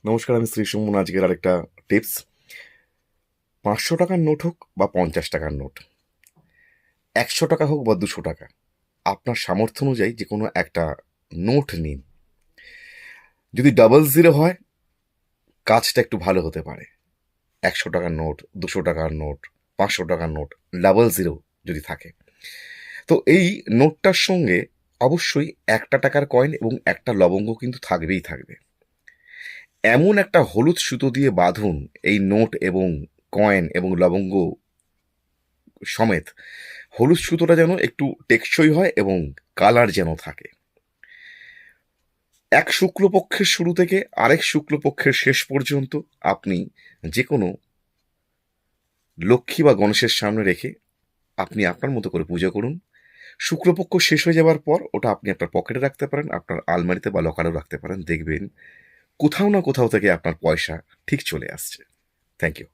নমস্কার, আমি শ্রী সুমন। আজকের আরেকটা টিপস। 500 টাকার নোট হোক বা 50 টাকার নোট, 100 টাকা হোক বা 200 টাকা, আপনার সামর্থ্য অনুযায়ী যে কোনো একটা নোট নিন। যদি ডাবল জিরো হয়, কাজটা একটু ভালো হতে পারে। 100 টাকার নোট, 200 টাকার নোট, 500 টাকার নোট, ডাবল জিরো যদি থাকে, তো এই নোটটার সঙ্গে অবশ্যই 1 টাকার কয়েন এবং একটা লবঙ্গ কিন্তু থাকবেই থাকবে। এমন একটা হলুদ সুতো দিয়ে বাঁধুন এই নোট এবং কয়েন এবং লবঙ্গ সমেত। হলুদ সুতোটা যেন একটু টেকসই হয় এবং কালার যেন থাকে। এক শুক্লপক্ষের শুরু থেকে আরেক শুক্লপক্ষের শেষ পর্যন্ত আপনি যে কোনো লক্ষ্মী বা গণেশের সামনে রেখে আপনি আপনার মতো করে পূজা করুন। শুক্লপক্ষ শেষ হয়ে যাওয়ার পর ওটা আপনি আপনার পকেটে রাখতে পারেন, আপনার আলমারিতে বা লকারেও রাখতে পারেন। দেখবেন কোথাও না কোথাও থেকে আপনার পয়সা ঠিক চলে আসছে। Thank you.